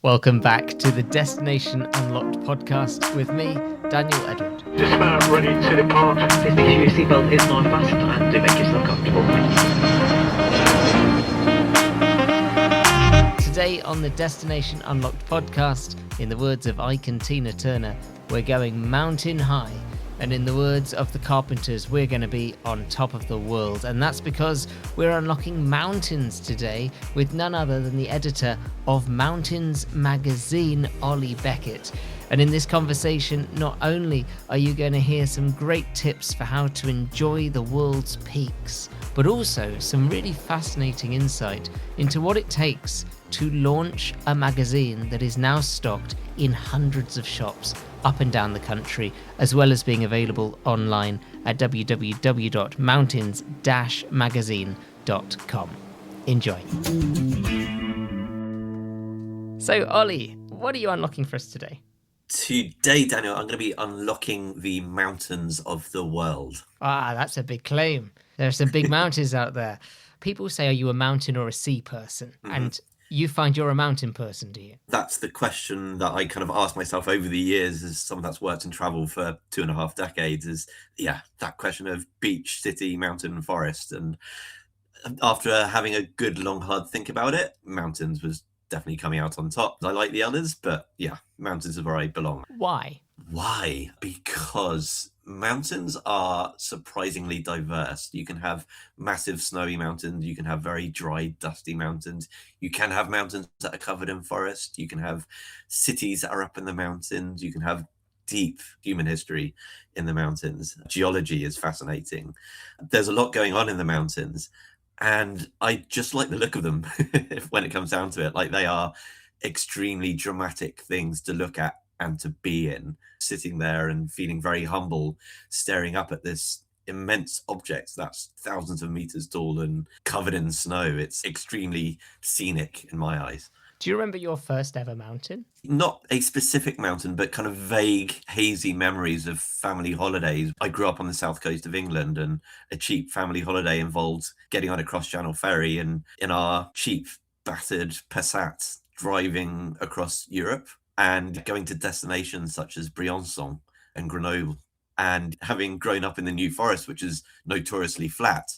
Welcome back to the Destination Unlocked podcast with me, Daniel Edward. Dismount, ready to depart. Please make sure your seatbelt is not fastened and do make yourself comfortable. Today on the Destination Unlocked podcast, in the words of Ike and Tina Turner, we're going mountain high. And in the words of the Carpenters, we're going to be on top of the world. And that's because we're unlocking mountains today with none other than the editor of Mountains magazine, Olly Beckett. And in this conversation, not only are you going to hear some great tips for how to enjoy the world's peaks, but also some really fascinating insight into what it takes to launch a magazine that is now stocked in hundreds of shops up and down the country, as well as being available online at www.mountains-magazine.com. Enjoy. So, Olly, what are you unlocking for us today? Today, Daniel, I'm going to be unlocking the mountains of the world. Ah, that's a big claim. There are some big mountains out there. People say, are you a mountain or a sea person? Mm-hmm. And you find you're a mountain person, do you? That's the question that I kind of asked myself over the years as someone that's worked and traveled for 2.5 decades is, that question of beach, city, mountain, forest. And after having a good, long, hard think about it, mountains was definitely coming out on top. I like the others, but mountains are where I belong. Why? Because mountains are surprisingly diverse. You can have massive snowy mountains. You can have very dry, dusty mountains. You can have mountains that are covered in forest. You can have cities that are up in the mountains. You can have deep human history in the mountains. Geology is fascinating. There's a lot going on in the mountains. And I just like the look of them when it comes down to it. Like, they are extremely dramatic things to look at and to be in, sitting there and feeling very humble, staring up at this immense object that's thousands of meters tall and covered in snow. It's extremely scenic in my eyes. Do you remember your first ever mountain? Not a specific mountain, but kind of vague, hazy memories of family holidays. I grew up on the south coast of England, and a cheap family holiday involved getting on a cross-channel ferry and in our cheap, battered Passat, driving across Europe and going to destinations such as Briançon and Grenoble. And having grown up in the New Forest, which is notoriously flat,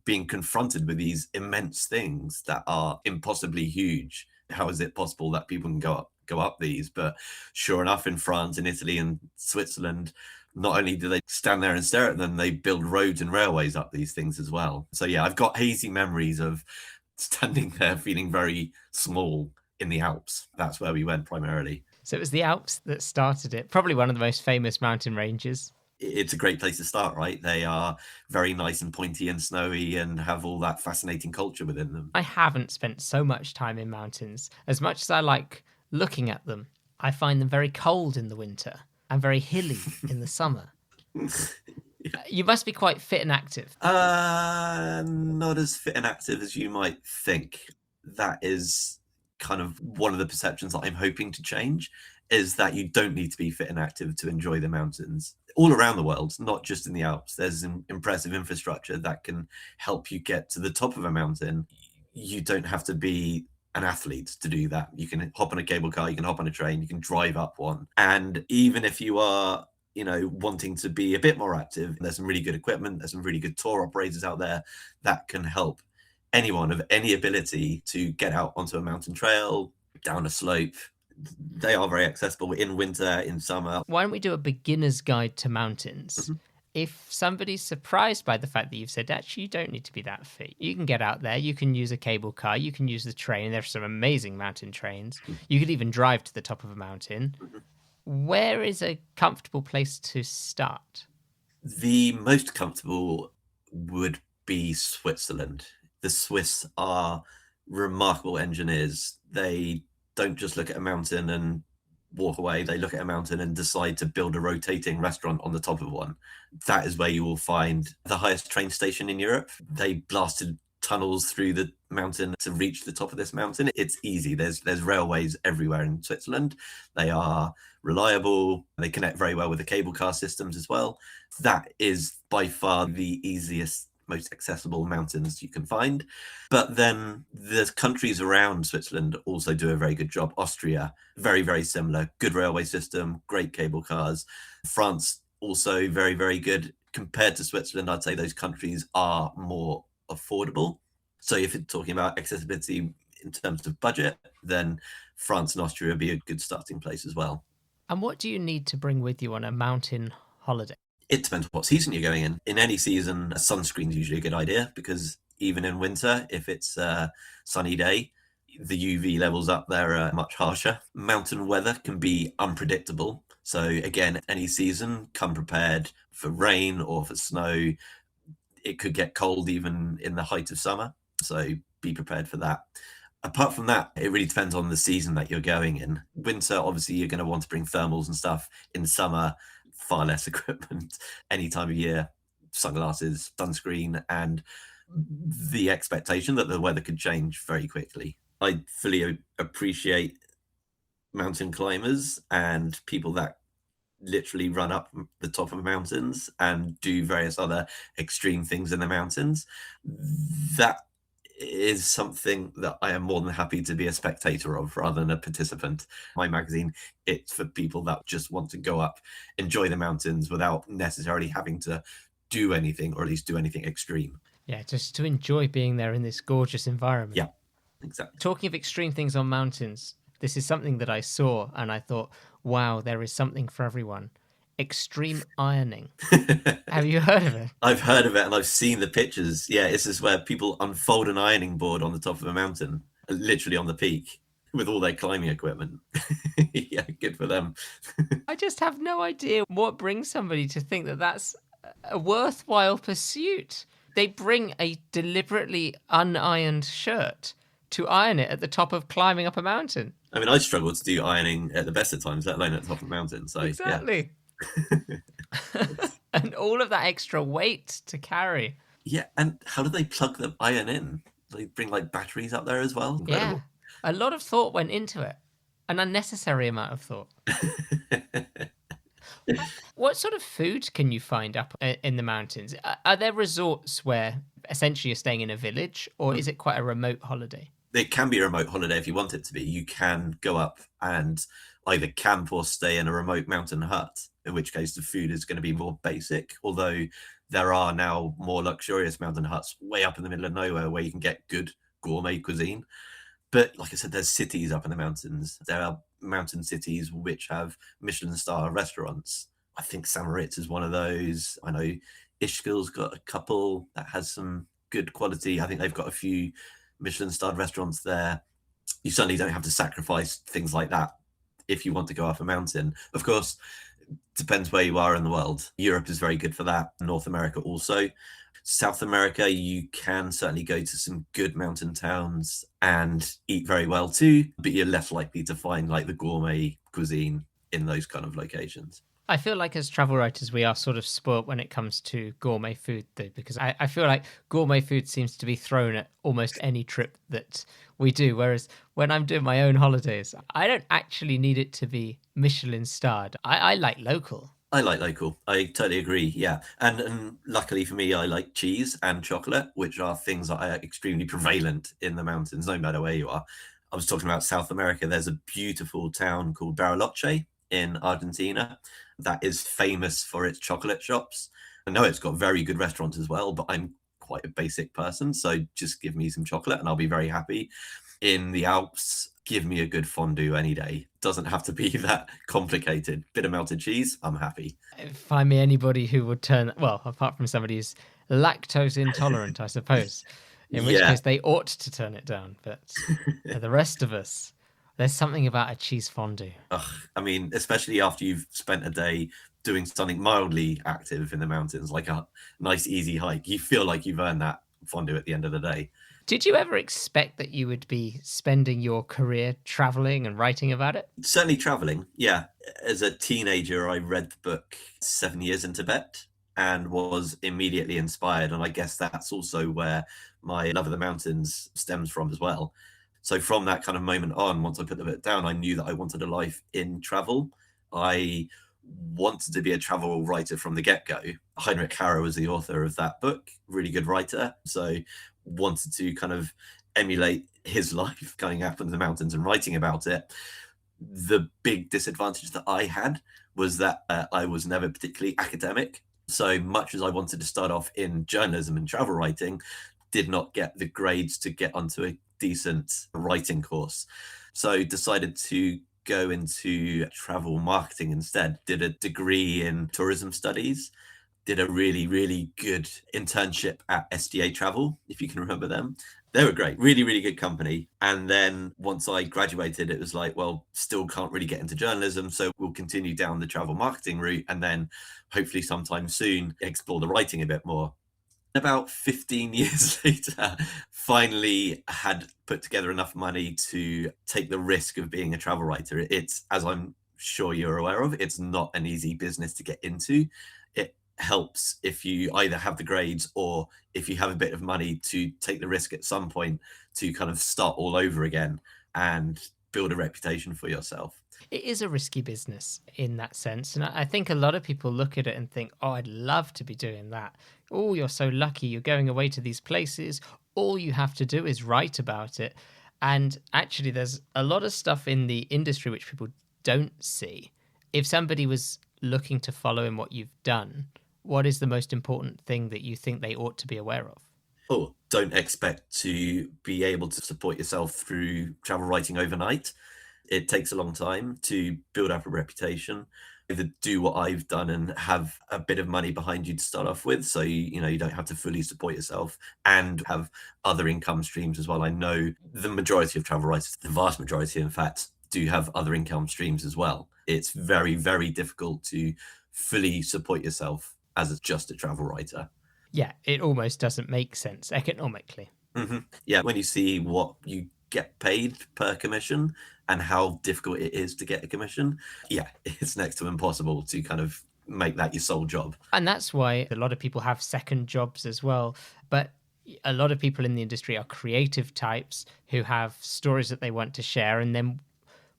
being confronted with these immense things that are impossibly huge. How is it possible that people can go up these? But sure enough, in France and Italy and Switzerland, not only do they stand there and stare at them, they build roads and railways up these things as well. So I've got hazy memories of standing there feeling very small in the Alps. That's where we went primarily. So it was the Alps that started it. Probably one of the most famous mountain ranges. It's a great place to start, right? They are very nice and pointy and snowy and have all that fascinating culture within them. I haven't spent so much time in mountains. As much as I like looking at them, I find them very cold in the winter and very hilly in the summer. You must be quite fit and active. Not as fit and active as you might think. That is kind of one of the perceptions that I'm hoping to change, is that you don't need to be fit and active to enjoy the mountains. All around the world, not just in the Alps, there's an impressive infrastructure that can help you get to the top of a mountain. You don't have to be an athlete to do that. You can hop on a cable car, you can hop on a train, you can drive up one. And even if you are, wanting to be a bit more active, there's some really good equipment, there's some really good tour operators out there that can help anyone of any ability to get out onto a mountain trail, down a slope. They are very accessible in winter, in summer. Why don't we do a beginner's guide to mountains? Mm-hmm. If somebody's surprised by the fact that you've said, actually, you don't need to be that fit. You can get out there. You can use a cable car. You can use the train. There's some amazing mountain trains. Mm-hmm. You could even drive to the top of a mountain. Mm-hmm. Where is a comfortable place to start? The most comfortable would be Switzerland. The Swiss are remarkable engineers. They don't just look at a mountain and walk away. They look at a mountain and decide to build a rotating restaurant on the top of one. That is where you will find the highest train station in Europe. They blasted tunnels through the mountain to reach the top of this mountain. It's easy. There's railways everywhere in Switzerland. They are reliable. They connect very well with the cable car systems as well. That is by far the easiest most accessible mountains you can find. But then the countries around Switzerland also do a very good job. Austria, very, very similar. Good railway system, great cable cars. France, also very, very good. Compared to Switzerland, I'd say those countries are more affordable. So if you're talking about accessibility in terms of budget, then France and Austria would be a good starting place as well. And what do you need to bring with you on a mountain holiday? It depends what season you're going in. In any season, a sunscreen is usually a good idea, because even in winter, if it's a sunny day, the UV levels up there are much harsher. Mountain weather can be unpredictable. So again, any season, come prepared for rain or for snow. It could get cold even in the height of summer. So be prepared for that. Apart from that, it really depends on the season that you're going in. Winter, obviously, you're going to want to bring thermals and stuff. In summer, far less equipment. Any time of year, sunglasses, sunscreen, and the expectation that the weather could change very quickly. I fully appreciate mountain climbers and people that literally run up the top of mountains and do various other extreme things in the mountains. That is something that I am more than happy to be a spectator of rather than a participant. My magazine, it's for people that just want to go up, enjoy the mountains without necessarily having to do anything, or at least do anything extreme. Yeah, just to enjoy being there in this gorgeous environment. Yeah, exactly. Talking of extreme things on mountains, this is something that I saw and I thought, wow, there is something for everyone. Extreme ironing. Have you heard of it? I've heard of it and I've seen the pictures. Yeah, this is where people unfold an ironing board on the top of a mountain, literally on the peak, with all their climbing equipment. Yeah, good for them. I just have no idea what brings somebody to think that that's a worthwhile pursuit. They bring a deliberately unironed shirt to iron it at the top of climbing up a mountain. I mean, I struggle to do ironing at the best of times, let alone at the top of a mountain. So exactly. Yeah. And all of that extra weight to carry. Yeah, and how do they plug the iron in? They bring like batteries up there as well? Incredible. Yeah, a lot of thought went into it. An unnecessary amount of thought. What sort of food can you find up in the mountains? Are there resorts where essentially you're staying in a village, or is it quite a remote holiday? It can be a remote holiday if you want it to be. You can go up and either camp or stay in a remote mountain hut, in which case the food is going to be more basic, although there are now more luxurious mountain huts way up in the middle of nowhere where you can get good gourmet cuisine. But like I said, there's cities up in the mountains. There are mountain cities which have Michelin star restaurants. I think St. Moritz is one of those. I know Ischgl's got a couple that has some good quality. I think they've got a few Michelin starred restaurants there. You certainly don't have to sacrifice things like that if you want to go up a mountain. Of course, depends where you are in the world. Europe is very good for that. North America also. South America, you can certainly go to some good mountain towns and eat very well too, but you're less likely to find like the gourmet cuisine in those kind of locations. I feel like as travel writers, we are sort of spoilt when it comes to gourmet food, though, because I feel like gourmet food seems to be thrown at almost any trip that we do. Whereas when I'm doing my own holidays, I don't actually need it to be Michelin starred. I like local. I like local. I totally agree. Yeah. And luckily for me, I like cheese and chocolate, which are things that are extremely prevalent in the mountains, no matter where you are. I was talking about South America. There's a beautiful town called Bariloche in Argentina that is famous for its chocolate shops. I know it's got very good restaurants as well, but I'm quite a basic person, so just give me some chocolate and I'll be very happy. In the Alps, give me a good fondue any day. Doesn't have to be that complicated. Bit of melted cheese, I'm happy. Find me anybody who would turn, well, apart from somebody who's lactose intolerant, I suppose, in which case they ought to turn it down. But for the rest of us, there's something about a cheese fondue. I mean, especially after you've spent a day doing something mildly active in the mountains, like a nice easy hike, you feel like you've earned that fondue at the end of the day. Did you ever expect that you would be spending your career traveling and writing about it? Certainly traveling, yeah. As a teenager, I read the book 7 Years in Tibet and was immediately inspired. And I guess that's also where my love of the mountains stems from as well. So from that kind of moment on, once I put the book down, I knew that I wanted a life in travel. I wanted to be a travel writer from the get-go. Heinrich Harrer was the author of that book, really good writer. So wanted to kind of emulate his life, going up into the mountains and writing about it. The big disadvantage that I had was that I was never particularly academic. So much as I wanted to start off in journalism and travel writing, did not get the grades to get onto a decent writing course. So decided to go into travel marketing instead. Did a degree in tourism studies, did a really, really good internship at SDA Travel, if you can remember them. They were great, really, really good company. And then once I graduated, it was like, well, still can't really get into journalism. So we'll continue down the travel marketing route and then hopefully sometime soon explore the writing a bit more. About 15 years later, finally had put together enough money to take the risk of being a travel writer. It's, as I'm sure you're aware of, it's not an easy business to get into. It helps if you either have the grades or if you have a bit of money to take the risk at some point to kind of start all over again and build a reputation for yourself. It is a risky business in that sense. And I think a lot of people look at it and think, oh, I'd love to be doing that. Oh, you're so lucky. You're going away to these places. All you have to do is write about it. And actually, there's a lot of stuff in the industry which people don't see. If somebody was looking to follow in what you've done, what is the most important thing that you think they ought to be aware of? Oh, don't expect to be able to support yourself through travel writing overnight. It takes a long time to build up a reputation. Either do what I've done and have a bit of money behind you to start off with, so you don't have to fully support yourself, and have other income streams as well. I know the majority of travel writers, the vast majority, in fact, do have other income streams as well. It's very, very difficult to fully support yourself as just a travel writer. Yeah, it almost doesn't make sense economically. Mm-hmm. Yeah, when you see what you get paid per commission and how difficult it is to get a commission, yeah, it's next to impossible to kind of make that your sole job. And that's why a lot of people have second jobs as well. But a lot of people in the industry are creative types who have stories that they want to share and then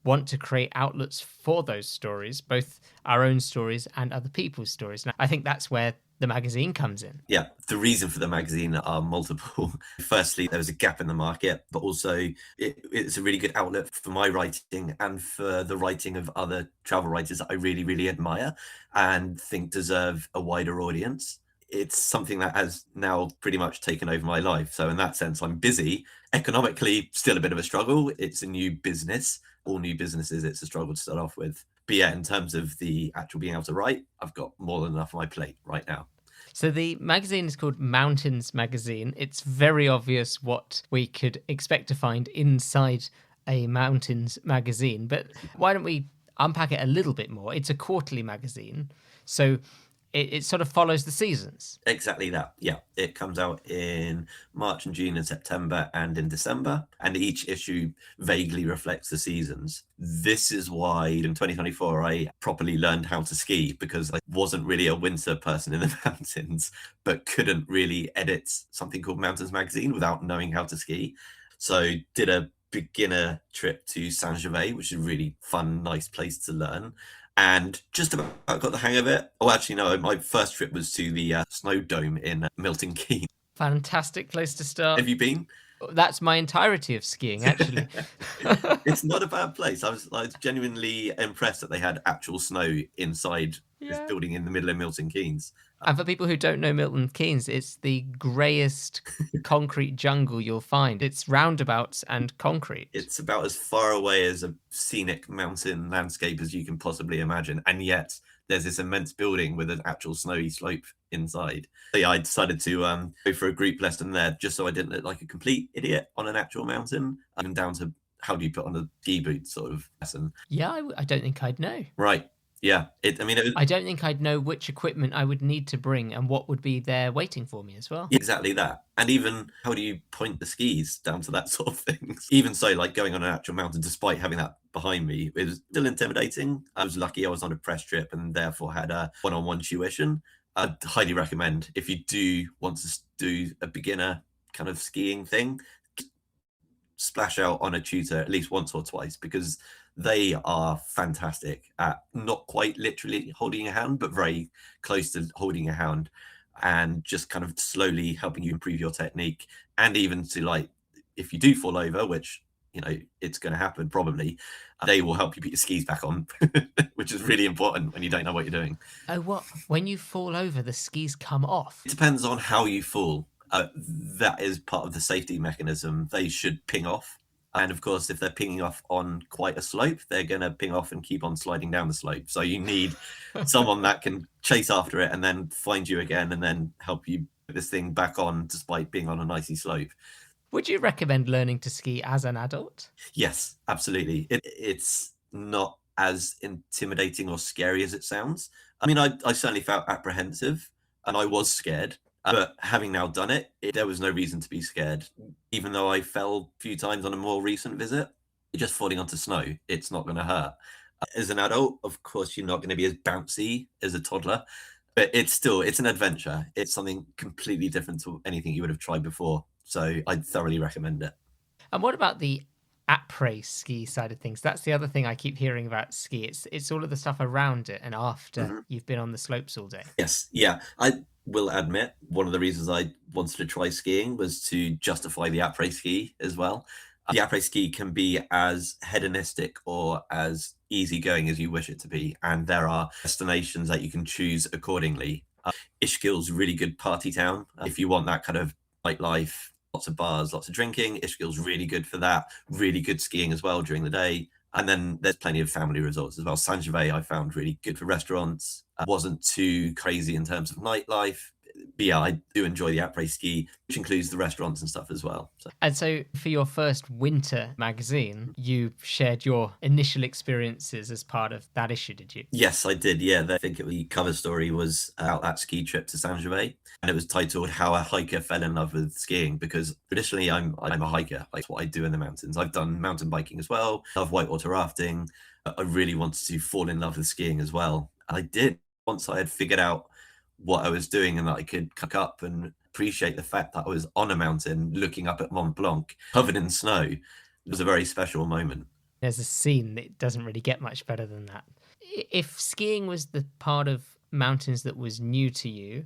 want to create outlets for those stories, both our own stories and other people's stories. And I think that's where the magazine comes in. Yeah, the reason for the magazine are multiple. Firstly, there was a gap in the market, but also it's a really good outlet for my writing and for the writing of other travel writers that I really, really admire and think deserve a wider audience. It's something that has now pretty much taken over my life. So in that sense, I'm busy. Economically, still a bit of a struggle. It's a new business. All new businesses, it's a struggle to start off with. But yeah, in terms of the actual being able to write, I've got more than enough on my plate right now. So the magazine is called Mountains Magazine. It's very obvious what we could expect to find inside a Mountains magazine. But why don't we unpack it a little bit more? It's a quarterly magazine. So it sort of follows the seasons. Exactly that. Yeah. It comes out in March and June and September and in December. And each issue vaguely reflects the seasons. This is why in 2024, I properly learned how to ski, because I wasn't really a winter person in the mountains, but couldn't really edit something called Mountains Magazine without knowing how to ski. So did a beginner trip to Saint-Gervais, which is a really fun, nice place to learn. And just about got the hang of it. Oh, actually, no, my first trip was to the snow dome in Milton Keynes. Fantastic place to start. Have you been? That's my entirety of skiing, actually. It's not a bad place. I was genuinely impressed that they had actual snow inside this building in the middle of Milton Keynes. And for people who don't know Milton Keynes, it's the greyest concrete jungle you'll find. It's roundabouts and concrete. It's about as far away as a scenic mountain landscape as you can possibly imagine. And yet there's this immense building with an actual snowy slope inside. So yeah, I decided to go for a group lesson there just so I didn't look like a complete idiot on an actual mountain. And down to how do you put on a ski boot sort of lesson. Yeah, I don't think I'd know. Right. Yeah. I don't think I'd know which equipment I would need to bring and what would be there waiting for me as well. Exactly that. And even how do you point the skis, down to that sort of things. Even so, like going on an actual mountain, despite having that behind me, it was still intimidating. I was lucky I was on a press trip and therefore had a one-on-one tuition. I'd highly recommend, if you do want to do a beginner kind of skiing thing, splash out on a tutor at least once or twice, because They are fantastic at not quite literally holding your hand, but very close to holding your hand, and just kind of slowly helping you improve your technique. And even to, like, if you do fall over, which, you know, it's going to happen probably, they will help you put your skis back on, which is really important when you don't know what you're doing. Oh, what? When you fall over, the skis come off? It depends on how you fall. That is part of the safety mechanism. They should ping off. And of course, if they're pinging off on quite a slope, they're going to ping off and keep on sliding down the slope. So you need someone that can chase after it and then find you again and then help you put this thing back on despite being on an icy slope. Would you recommend learning to ski as an adult? Yes, absolutely. It's not as intimidating or scary as it sounds. I mean, I certainly felt apprehensive and I was scared. But having now done it, there was no reason to be scared. Even though I fell a few times on a more recent visit, just falling onto snow, it's not going to hurt. As an adult, of course, you're not going to be as bouncy as a toddler, but it's an adventure. It's something completely different to anything you would have tried before. So I'd thoroughly recommend it. And what about the après ski side of things? That's the other thing I keep hearing about ski. It's all of the stuff around it and after you've been on the slopes all day. Yes, yeah. I will admit one of the reasons I wanted to try skiing was to justify the après ski as well. The après ski can be as hedonistic or as easygoing as you wish it to be, and there are destinations that you can choose accordingly. Ischgl's a really good party town. If you want that kind of nightlife, lots of bars, lots of drinking, Ischgl's really good for that. Really good skiing as well during the day. And then there's plenty of family resorts as well. Saint-Gervais I found really good for restaurants. Wasn't too crazy in terms of nightlife. But yeah, I do enjoy the après ski, which includes the restaurants and stuff as well. And so for your first winter magazine, you shared your initial experiences as part of that issue, did you? Yes, I did. Yeah, I think the cover story was about that ski trip to Saint-Gervais, and it was titled "How a Hiker Fell in Love with Skiing." Because traditionally, I'm a hiker. Like what I do in the mountains. I've done mountain biking as well. I love whitewater rafting. I really wanted to fall in love with skiing as well. I did once I had figured out what I was doing and that I could cook up and appreciate the fact that I was on a mountain looking up at Mont Blanc covered in snow. It was a very special moment. There's a scene that doesn't really get much better than that. If skiing was the part of mountains that was new to you,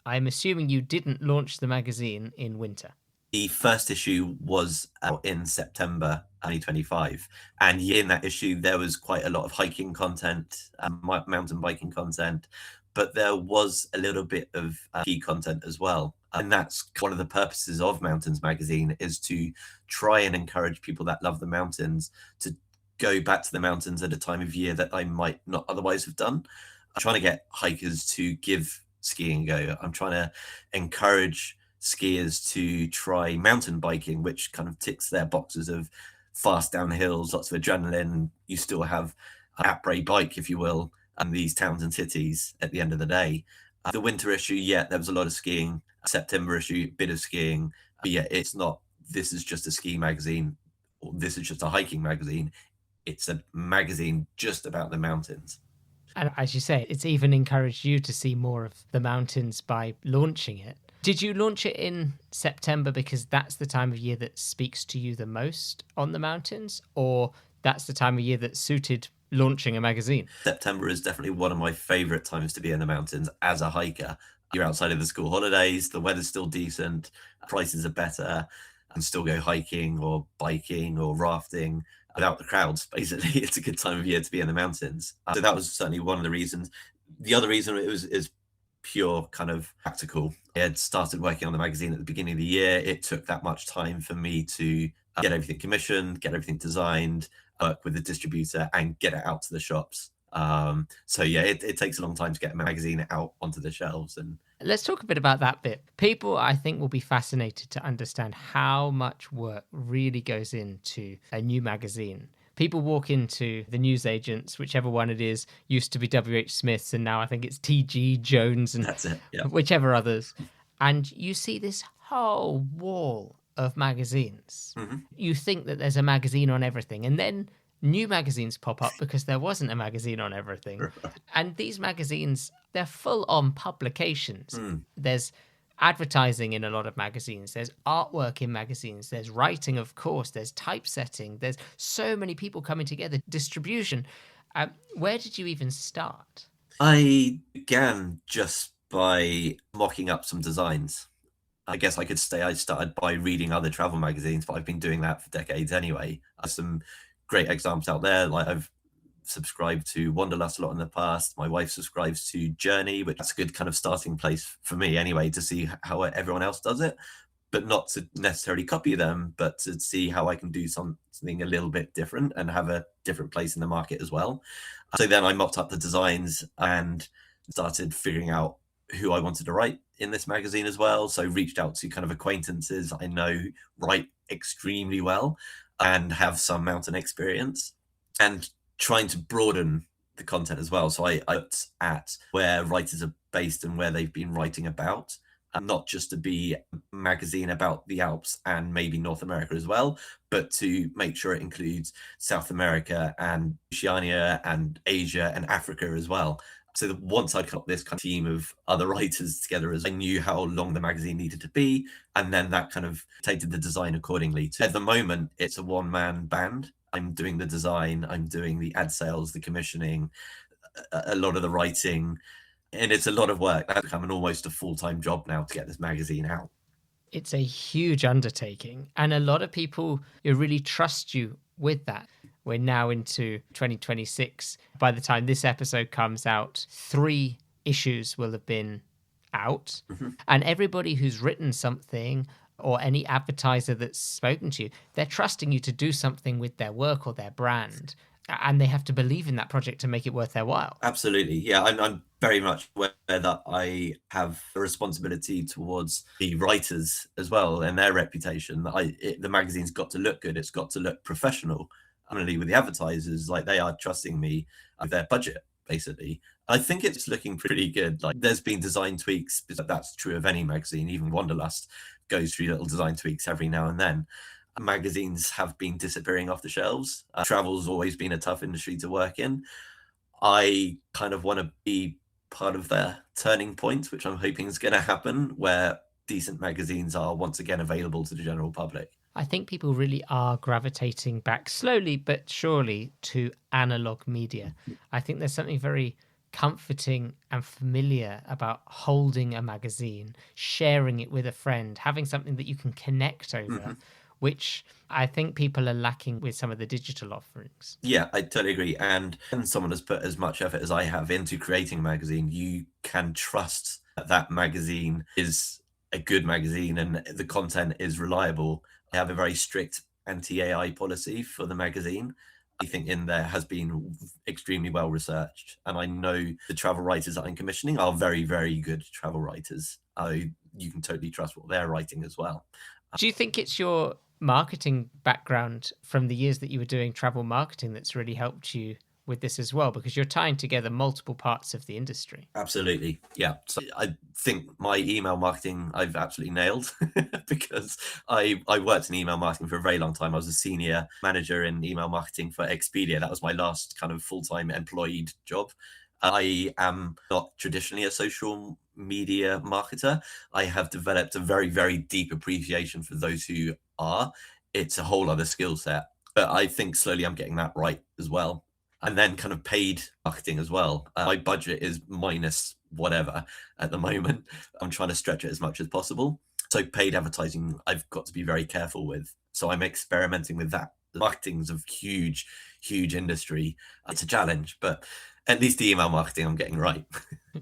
I'm assuming you didn't launch the magazine in winter. The first issue was out in September 2025. And in that issue, there was quite a lot of hiking content, mountain biking content, but there was a little bit of ski content as well. And that's one of the purposes of Mountains magazine, is to try and encourage people that love the mountains to go back to the mountains at a time of year that I might not otherwise have done. I'm trying to get hikers to give skiing a go. I'm trying to encourage skiers to try mountain biking, which kind of ticks their boxes of fast down hills, lots of adrenaline. You still have an après bike, if you will, and these towns and cities at the end of the day. The winter issue, yeah, there was a lot of skiing. September issue, bit of skiing. But yeah, it's not, this is just a ski magazine, or this is just a hiking magazine. It's a magazine just about the mountains. And as you say, it's even encouraged you to see more of the mountains by launching it. Did you launch it in September because that's the time of year that speaks to you the most on the mountains, or that's the time of year that suited launching a magazine? September is definitely one of my favorite times to be in the mountains as a hiker. You're outside of the school holidays, the weather's still decent, prices are better, and still go hiking or biking or rafting without the crowds. Basically, it's a good time of year to be in the mountains. So that was certainly one of the reasons. The other reason is pure kind of practical. I had started working on the magazine at the beginning of the year. It took that much time for me to get everything commissioned, get everything designed, work with the distributor, and get it out to the shops. So yeah, it takes a long time to get a magazine out onto the shelves. And let's talk a bit about that bit. People, I think, will be fascinated to understand how much work really goes into a new magazine. People walk into the newsagents, whichever one it is, used to be W.H. Smith's, and now I think it's T.G. Jones and that's it, yeah. Whichever others. And you see this whole wall of magazines. Mm-hmm. You think that there's a magazine on everything, and then new magazines pop up because there wasn't a magazine on everything. And these magazines, they're full on publications. There's advertising in a lot of magazines, there's artwork in magazines, there's writing, of course, there's typesetting, there's so many people coming together, distribution. Where did you even start? I began just by mocking up some designs. I guess I could say I started by reading other travel magazines, but I've been doing that for decades anyway. There's some great examples out there. Like I've subscribed to Wanderlust a lot in the past. My wife subscribes to Journey, which is a good kind of starting place for me anyway, to see how everyone else does it, but not to necessarily copy them, but to see how I can do something a little bit different and have a different place in the market as well. So then I mocked up the designs and started figuring out who I wanted to write in this magazine as well. So reached out to kind of acquaintances I know write extremely well and have some mountain experience, and trying to broaden the content as well. So I looked at where writers are based and where they've been writing about, and not just to be a magazine about the Alps and maybe North America as well, but to make sure it includes South America and Oceania and Asia and Africa as well. So once I'd got this kind of team of other writers together, as I knew how long the magazine needed to be, and then that kind of dictated the design accordingly. So at the moment, it's a one-man band. I'm doing the design, I'm doing the ad sales, the commissioning, a lot of the writing, and it's a lot of work. That's become almost a full-time job now to get this magazine out. It's a huge undertaking, and a lot of people really trust you with that. We're now into 2026. By the time this episode comes out, 3 issues will have been out. Mm-hmm. And everybody who's written something, or any advertiser that's spoken to you, they're trusting you to do something with their work or their brand. And they have to believe in that project to make it worth their while. Absolutely. Yeah, I'm very much aware that I have a responsibility towards the writers as well and their reputation. The magazine's got to look good. It's got to look professional. Only with the advertisers, like they are trusting me with their budget, basically. I think it's looking pretty good. Like there's been design tweaks, but that's true of any magazine. Even Wanderlust goes through little design tweaks every now and then. Magazines have been disappearing off the shelves. Travel's always been a tough industry to work in. I kind of want to be part of the turning point, which I'm hoping is going to happen, where decent magazines are once again available to the general public. I think people really are gravitating back slowly but surely to analog media. I think there's something very comforting and familiar about holding a magazine, sharing it with a friend, having something that you can connect over, which I think people are lacking with some of the digital offerings. Yeah, I totally agree. And when someone has put as much effort as I have into creating a magazine, you can trust that magazine is a good magazine and the content is reliable. I have a very strict anti-AI policy for the magazine. I think in there has been extremely well researched. And I know the travel writers that I'm commissioning are very, very good travel writers. You can totally trust what they're writing as well. Do you think it's your marketing background from the years that you were doing travel marketing that's really helped you with this as well? Because you're tying together multiple parts of the industry. Absolutely. Yeah. So I think my email marketing I've absolutely nailed because I worked in email marketing for a very long time. I was a senior manager in email marketing for Expedia. That was my last kind of full-time employed job. I am not traditionally a social media marketer. I have developed a very, very deep appreciation for those who are. It's a whole other skill set. But I think slowly I'm getting that right as well. And then kind of paid marketing as well. My budget is minus whatever at the moment. I'm trying to stretch it as much as possible. So paid advertising, I've got to be very careful with. So I'm experimenting with that. Marketing's a huge, huge industry. It's a challenge, but at least the email marketing I'm getting right.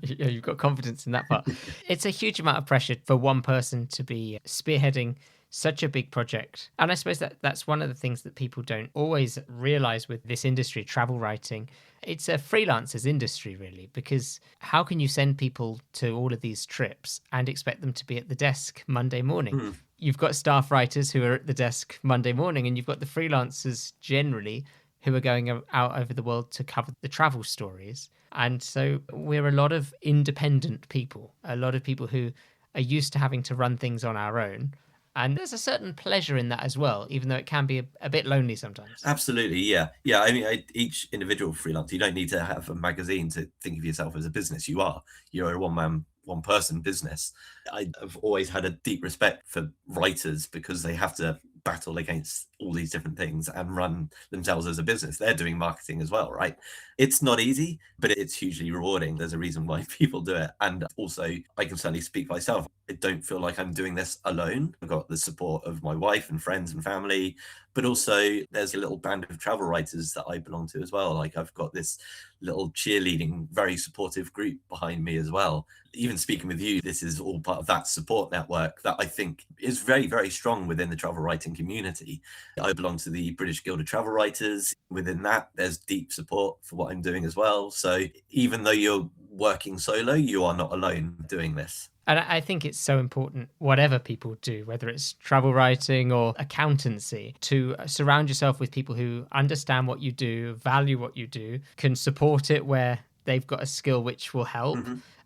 Yeah, you've got confidence in that part. It's a huge amount of pressure for one person to be spearheading such a big project. And I suppose that's one of the things that people don't always realize with this industry, travel writing. It's a freelancer's industry, really, because how can you send people to all of these trips and expect them to be at the desk Monday morning? You've got staff writers who are at the desk Monday morning, and you've got the freelancers generally who are going out over the world to cover the travel stories. And so we're a lot of independent people, a lot of people who are used to having to run things on our own. And there's a certain pleasure in that as well, even though it can be a bit lonely sometimes. Absolutely, yeah. Yeah, I mean, each individual freelancer, you don't need to have a magazine to think of yourself as a business. You're a one-man, one-person business. I've always had a deep respect for writers because they have to battle against all these different things and run themselves as a business. They're doing marketing as well, right? It's not easy, but it's hugely rewarding. There's a reason why people do it. And also, I can certainly speak for myself. I don't feel like I'm doing this alone. I've got the support of my wife and friends and family, but also there's a little band of travel writers that I belong to as well. Like I've got this little cheerleading, very supportive group behind me as well. Even speaking with you, this is all part of that support network that I think is very, very strong within the travel writing community. I belong to the British Guild of Travel Writers. Within that, there's deep support for what I'm doing as well. So even though you're working solo, you are not alone doing this. And I think it's so important, whatever people do, whether it's travel writing or accountancy, to surround yourself with people who understand what you do, value what you do, can support it where they've got a skill which will help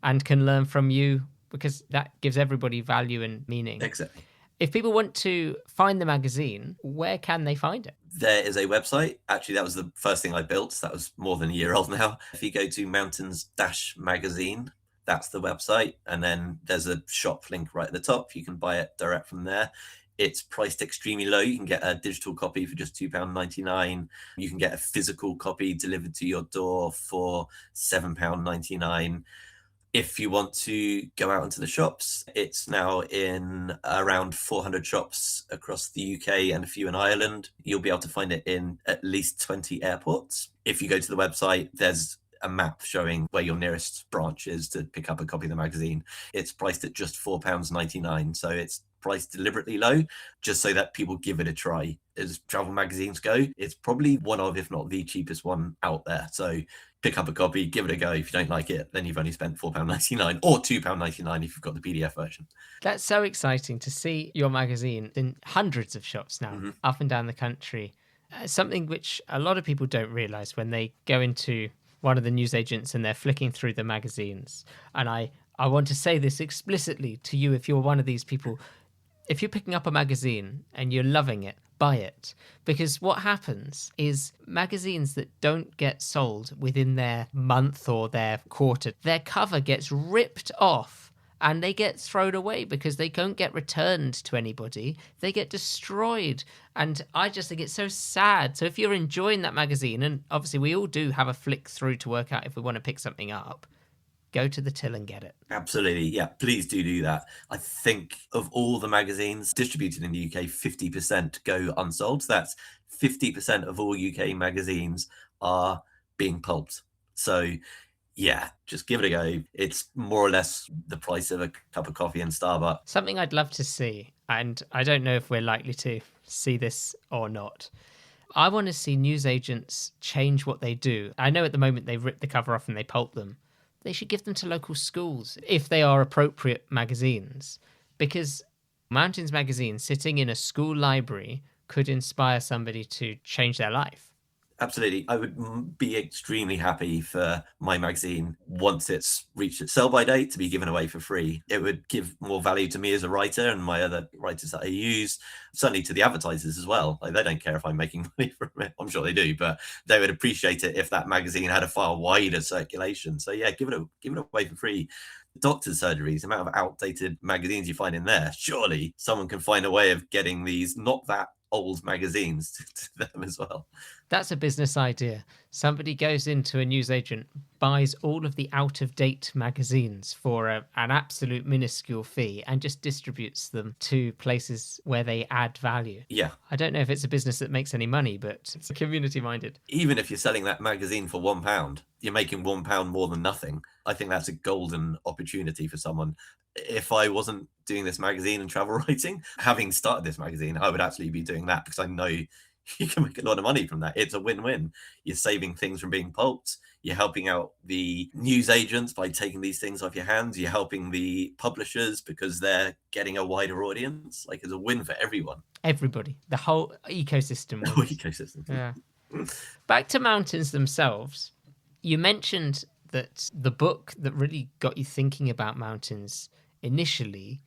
and can learn from you, because that gives everybody value and meaning. Exactly. If people want to find the magazine, where can they find it? There is a website. Actually, that was the first thing I built. That was more than a year old now. If you go to Mountains-Magazine, that's the website. And then there's a shop link right at the top. You can buy it direct from there. It's priced extremely low. You can get a digital copy for just £2.99. You can get a physical copy delivered to your door for £7.99. If you want to go out into the shops, it's now in around 400 shops across the UK and a few in Ireland. You'll be able to find it in at least 20 airports. If you go to the website, there's a map showing where your nearest branch is to pick up a copy of the magazine. It's priced at just £4.99. So it's priced deliberately low, just so that people give it a try. As travel magazines go, it's probably one of, if not the cheapest one out there. So pick up a copy, give it a go. If you don't like it, then you've only spent £4.99 or £2.99 if you've got the PDF version. That's so exciting to see your magazine in hundreds of shops now, up and down the country. Something which a lot of people don't realise when they go into one of the newsagents and they're flicking through the magazines. And I want to say this explicitly to you, if you're one of these people. If you're picking up a magazine and you're loving it, buy it. Because what happens is magazines that don't get sold within their month or their quarter, their cover gets ripped off and they get thrown away because they don't get returned to anybody. They get destroyed. And I just think it's so sad. So if you're enjoying that magazine, and obviously we all do have a flick through to work out if we want to pick something up, go to the till and get it. Absolutely. Yeah, please do that. I think of all the magazines distributed in the UK, 50% go unsold. So that's 50% of all UK magazines are being pulped. So yeah, just give it a go. It's more or less the price of a cup of coffee in Starbucks. Something I'd love to see, and I don't know if we're likely to see this or not. I want to see newsagents change what they do. I know at the moment they rip the cover off and they pulp them. They should give them to local schools if they are appropriate magazines, because Mountains Magazine sitting in a school library could inspire somebody to change their life. Absolutely. I would be extremely happy for my magazine, once it's reached its sell-by date, to be given away for free. It would give more value to me as a writer and my other writers that I use, certainly to the advertisers as well. Like, they don't care if I'm making money from it. I'm sure they do, but they would appreciate it if that magazine had a far wider circulation. So yeah, give it away for free. Doctors' surgeries, the amount of outdated magazines you find in there, surely someone can find a way of getting these not that old magazines to them as well. That's a business idea. Somebody goes into a newsagent, buys all of the out-of-date magazines for an absolute minuscule fee and just distributes them to places where they add value. Yeah. I don't know if it's a business that makes any money, but it's community-minded. Even if you're selling that magazine for £1, you're making £1 more than nothing. I think that's a golden opportunity for someone. If I wasn't doing this magazine and travel writing, having started this magazine, I would actually be doing that, because I know you can make a lot of money from that. It's a win-win. You're saving things from being pulped. You're helping out the news agents by taking these things off your hands. You're helping the publishers because they're getting a wider audience. Like, it's a win for everyone. Everybody. The whole ecosystem. The whole ecosystem. Yeah. Back to Mountains themselves. You mentioned that the book that really got you thinking about mountains initially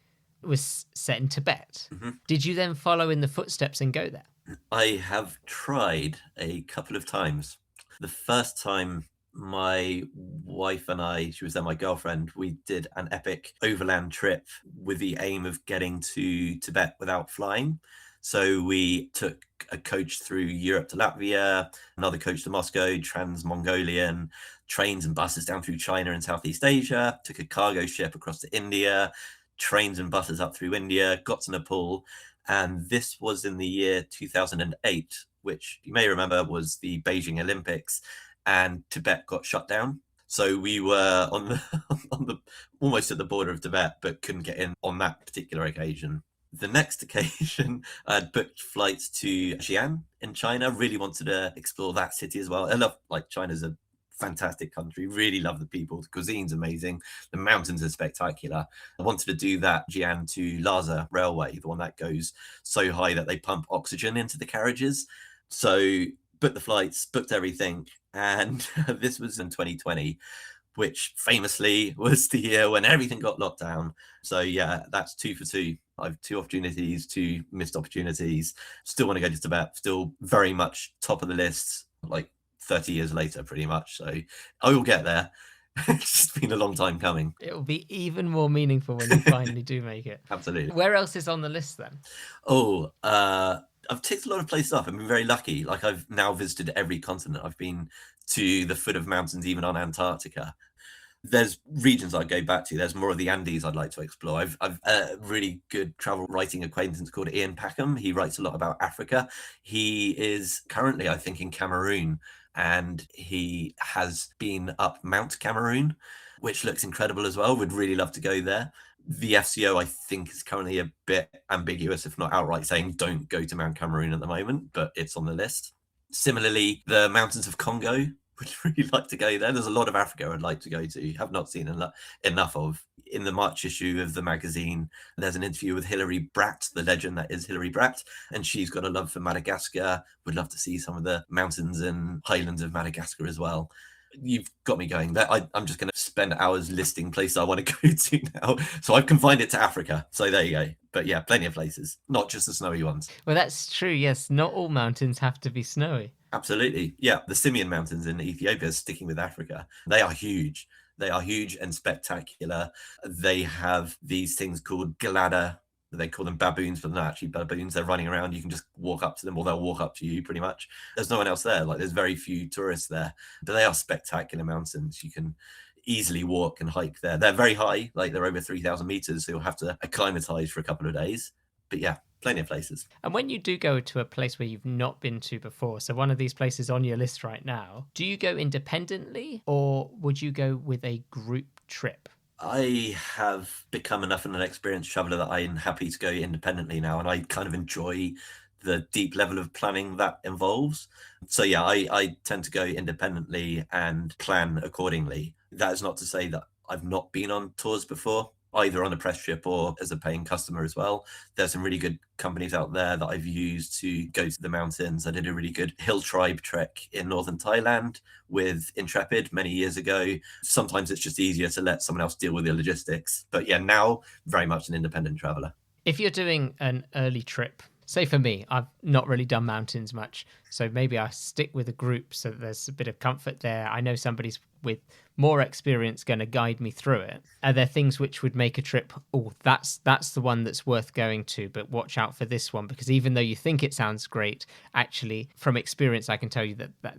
was set in Tibet. Mm-hmm. Did you then follow in the footsteps and go there? I have tried a couple of times. The first time my wife and I, she was then my girlfriend, we did an epic overland trip with the aim of getting to Tibet without flying. So we took a coach through Europe to Latvia, another coach to Moscow, trans-Mongolian, trains and buses down through China and Southeast Asia, took a cargo ship across to India, trains and buses up through India, got to Nepal. And this was in the year 2008, which you may remember was the Beijing Olympics, and Tibet got shut down. So we were on the almost at the border of Tibet, but couldn't get in on that particular occasion. The next occasion, I'd booked flights to Xi'an in China. Really wanted to explore that city as well. I love, China's a fantastic country. Really love the people. The cuisine's amazing. The mountains are spectacular. I wanted to do that Xi'an to Lhasa railway, the one that goes so high that they pump oxygen into the carriages. So booked the flights, booked everything. And this was in 2020, which famously was the year when everything got locked down. So yeah, that's 2 for 2. I have 2 opportunities, 2 missed opportunities. Still want to go to Tibet, still very much top of the list, 30 years later, pretty much. So I will get there. It's just been a long time coming. It will be even more meaningful when you finally do make it. Absolutely. Where else is on the list then? I've ticked a lot of places off. I've been very lucky. I've now visited every continent. I've been to the foot of mountains, even on Antarctica. There's regions I'd go back to. There's more of the Andes I'd like to explore. I've a really good travel writing acquaintance called Ian Packham. He writes a lot about Africa. He is currently, I think, in Cameroon, and he has been up Mount Cameroon, which looks incredible as well. Would really love to go there. The FCO, I think, is currently a bit ambiguous, if not outright saying don't go to Mount Cameroon at the moment, but it's on the list. Similarly, the mountains of Congo, would really like to go there. There's a lot of Africa I'd like to go to, have not seen enough of. In the March issue of the magazine, there's an interview with Hilary Bratt, the legend that is Hilary Bratt, and she's got a love for Madagascar. Would love to see some of the mountains and highlands of Madagascar as well. You've got me going there. I'm just going to spend hours listing places I want to go to now. So I've confined it to Africa. So there you go. But yeah, plenty of places, not just the snowy ones. Well, that's true. Yes, not all mountains have to be snowy. Absolutely. Yeah, the Simien Mountains in Ethiopia, sticking with Africa, they are huge. They are huge and spectacular. They have these things called glada. They call them baboons, but they're not actually baboons. They're running around. You can just walk up to them, or they'll walk up to you pretty much. There's no one else there. There's very few tourists there, but they are spectacular mountains. You can easily walk and hike there. They're very high, they're over 3,000 meters, so you'll have to acclimatize for a couple of days. But yeah, plenty of places. And when you do go to a place where you've not been to before, so one of these places on your list right now, do you go independently or would you go with a group trip? I have become enough of an experienced traveler that I'm happy to go independently now, and I kind of enjoy the deep level of planning that involves. So yeah, I tend to go independently and plan accordingly. That is not to say that I've not been on tours before, either on a press trip or as a paying customer as well. There's some really good companies out there that I've used to go to the mountains. I did a really good hill tribe trek in northern Thailand with Intrepid many years ago. Sometimes it's just easier to let someone else deal with the logistics. But yeah, now very much an independent traveler. If you're doing an early trip, say for me, I've not really done mountains much, so maybe I stick with a group so that there's a bit of comfort there. I know somebody's with more experience going to guide me through it. Are there things which would make a trip, oh, that's the one that's worth going to, but watch out for this one? Because even though you think it sounds great, actually, from experience, I can tell you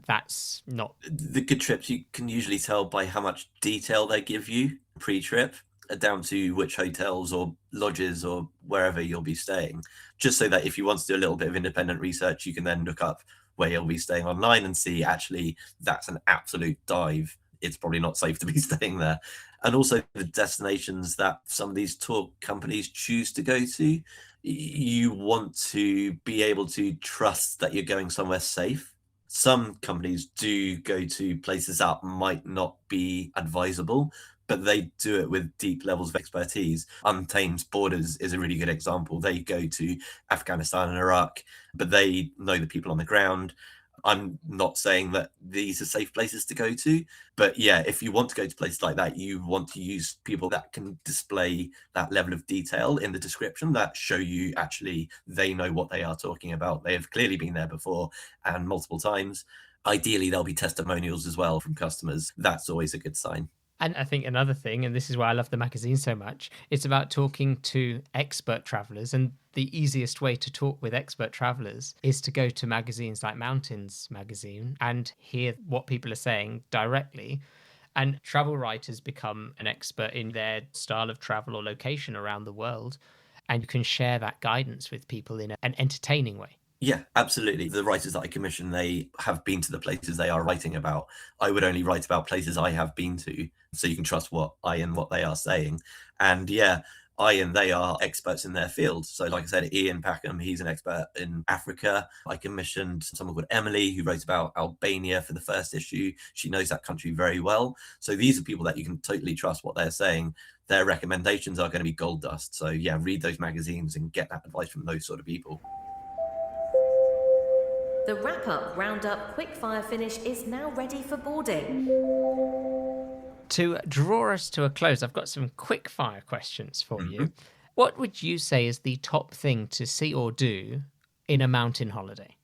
that's not. The good trips, you can usually tell by how much detail they give you pre-trip, down to which hotels or lodges or wherever you'll be staying, just so that if you want to do a little bit of independent research, you can then look up where you'll be staying online and see actually that's an absolute dive. It's probably not safe to be staying there. And also the destinations that some of these tour companies choose to go to, you want to be able to trust that you're going somewhere safe. Some companies do go to places that might not be advisable, but they do it with deep levels of expertise. Untamed Borders is a really good example. They go to Afghanistan and Iraq, but they know the people on the ground. I'm not saying that these are safe places to go to, but yeah, if you want to go to places like that, you want to use people that can display that level of detail in the description that show you actually they know what they are talking about. They have clearly been there before and multiple times. Ideally, there'll be testimonials as well from customers. That's always a good sign. And I think another thing, and this is why I love the magazine so much, it's about talking to expert travelers. And the easiest way to talk with expert travelers is to go to magazines like Mountains magazine and hear what people are saying directly. And travel writers become an expert in their style of travel or location around the world. And you can share that guidance with people in an entertaining way. Yeah, absolutely. The writers that I commission, they have been to the places they are writing about. I would only write about places I have been to, so you can trust what they are saying. And yeah, they are experts in their field. So like I said, Ian Packham, he's an expert in Africa. I commissioned someone called Emily who wrote about Albania for the first issue. She knows that country very well. So these are people that you can totally trust what they're saying. Their recommendations are going to be gold dust. So yeah, read those magazines and get that advice from those sort of people. The wrap-up, roundup, quick-fire finish is now ready for boarding. To draw us to a close, I've got some quick-fire questions for you. What would you say is the top thing to see or do in a mountain holiday?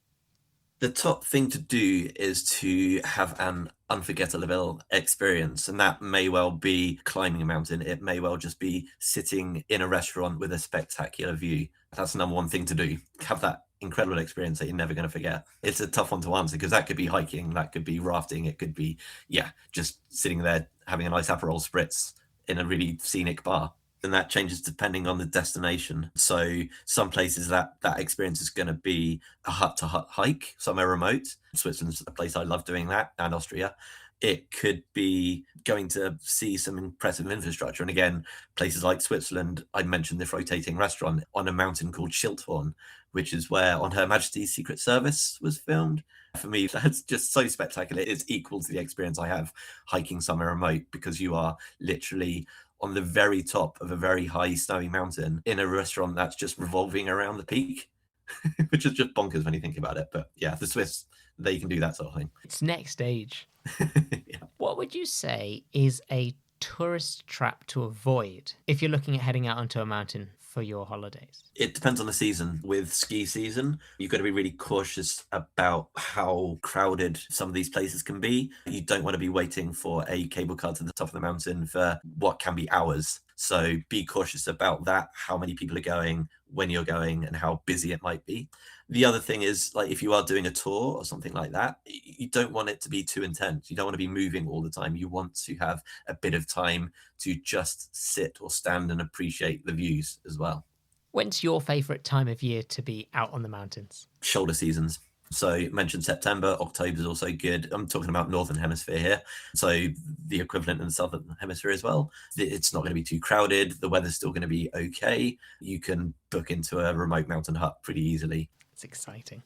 The top thing to do is to have an unforgettable experience, and that may well be climbing a mountain. It may well just be sitting in a restaurant with a spectacular view. That's the number one thing to do. Have that incredible experience that you're never going to forget. It's a tough one to answer because that could be hiking, that could be rafting, it could be, just sitting there having a nice Aperol spritz in a really scenic bar. And that changes depending on the destination. So some places that experience is going to be a hut-to-hut hike, somewhere remote. Switzerland's a place I love doing that, and Austria. It could be going to see some impressive infrastructure. And again, places like Switzerland, I mentioned this rotating restaurant on a mountain called Schilthorn, which is where On Her Majesty's Secret Service was filmed. For me, that's just so spectacular. It's equal to the experience I have hiking somewhere remote because you are literally on the very top of a very high snowy mountain in a restaurant that's just revolving around the peak, which is just bonkers when you think about it. But yeah, the Swiss, they can do that sort of thing. It's next stage. Yeah. What would you say is a tourist trap to avoid if you're looking at heading out onto a mountain for your holidays? It depends on the season. With ski season, you've got to be really cautious about how crowded some of these places can be. You don't want to be waiting for a cable car to the top of the mountain for what can be hours. So be cautious about that, how many people are going, when you're going, and how busy it might be. The other thing is, like, if you are doing a tour or something like that, you don't want it to be too intense. You don't want to be moving all the time. You want to have a bit of time to just sit or stand and appreciate the views as well. When's your favourite time of year to be out on the mountains? Shoulder seasons. So you mentioned September, October is also good. I'm talking about Northern Hemisphere here. So the equivalent in the Southern Hemisphere as well. It's not going to be too crowded. The weather's still going to be okay. You can book into a remote mountain hut pretty easily. It's exciting.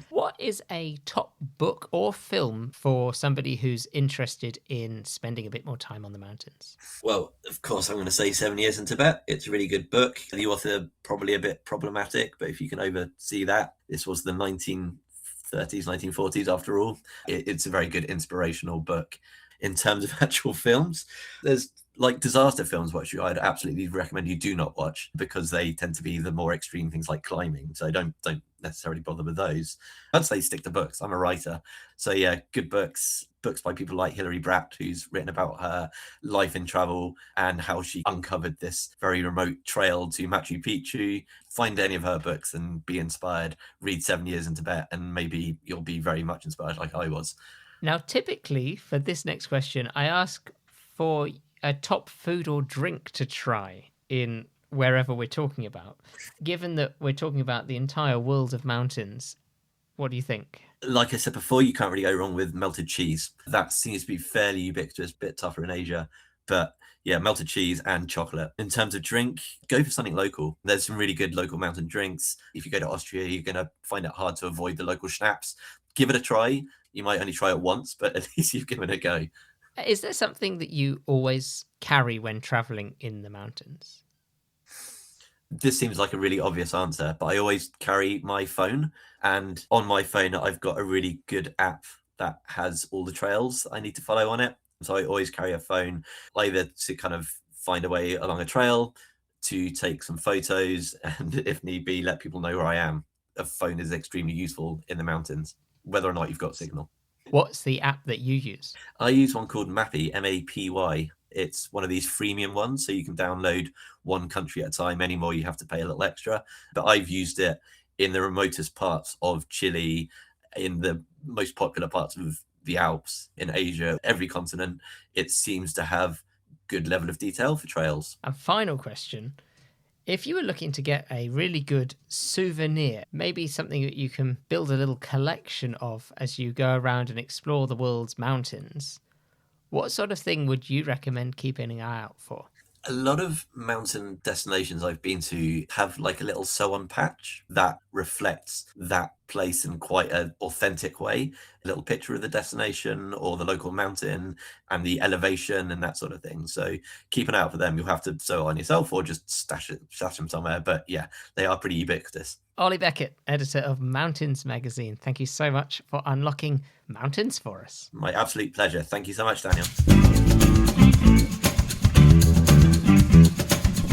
What is a top book or film for somebody who's interested in spending a bit more time on the mountains? Well, of course, I'm going to say 7 Years in Tibet. It's a really good book. The author, probably a bit problematic, but if you can oversee that, this was the 1930s, 1940s after all. It's a very good inspirational book. In terms of actual films, there's like disaster films, which I'd absolutely recommend you do not watch because they tend to be the more extreme things like climbing. So don't necessarily bother with those. I'd say stick to books. I'm a writer. So yeah, good books by people like Hilary Bratt, who's written about her life in travel and how she uncovered this very remote trail to Machu Picchu. Find any of her books and be inspired. Read 7 Years in Tibet and maybe you'll be very much inspired like I was. Now, typically for this next question, I ask for a top food or drink to try in wherever we're talking about. Given that we're talking about the entire world of mountains, what do you think? Like I said before, you can't really go wrong with melted cheese. That seems to be fairly ubiquitous, a bit tougher in Asia. But yeah, melted cheese and chocolate. In terms of drink, go for something local. There's some really good local mountain drinks. If you go to Austria, you're going to find it hard to avoid the local schnapps. Give it a try. You might only try it once, but at least you've given it a go. Is there something that you always carry when traveling in the mountains? This seems like a really obvious answer, but I always carry my phone. And on my phone, I've got a really good app that has all the trails I need to follow on it. So I always carry a phone, either to kind of find a way along a trail, to take some photos, and if need be, let people know where I am. A phone is extremely useful in the mountains, whether or not you've got signal. What's the app that you use? I use one called Mappy, Mapy. It's one of these freemium ones, so you can download one country at a time. Any more, you have to pay a little extra. But I've used it in the remotest parts of Chile, in the most popular parts of the Alps, in Asia, every continent. It seems to have good level of detail for trails. And final question. If you were looking to get a really good souvenir, maybe something that you can build a little collection of as you go around and explore the world's mountains, what sort of thing would you recommend keeping an eye out for? A lot of mountain destinations I've been to have like a little sew-on patch that reflects that place in quite an authentic way. A little picture of the destination or the local mountain and the elevation and that sort of thing. So keep an eye out for them. You'll have to sew on yourself or just stash them somewhere. But yeah, they are pretty ubiquitous. Olly Beckett, editor of Mountains magazine. Thank you so much for unlocking mountains for us. My absolute pleasure. Thank you so much, Daniel.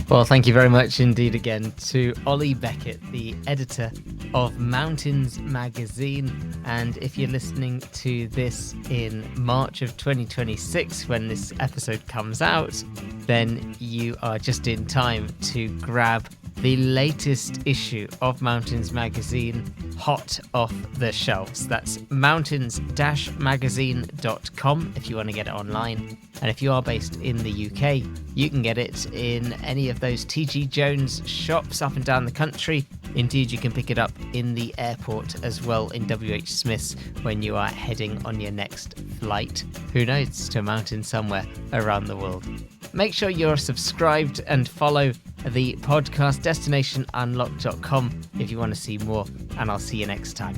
Well, thank you very much indeed again to Olly Beckett, the editor of Mountains magazine. And if you're listening to this in March of 2026, when this episode comes out, then you are just in time to grab the latest issue of Mountains magazine, hot off the shelves. That's mountains-magazine.com if you want to get it online. And if you are based in the UK, you can get it in any of those T.G. Jones shops up and down the country. Indeed, you can pick it up in the airport as well in W.H. Smith's when you are heading on your next flight. Who knows, to a mountain somewhere around the world. Make sure you're subscribed and follow the podcast destinationunlocked.com if you want to see more, and I'll see you next time.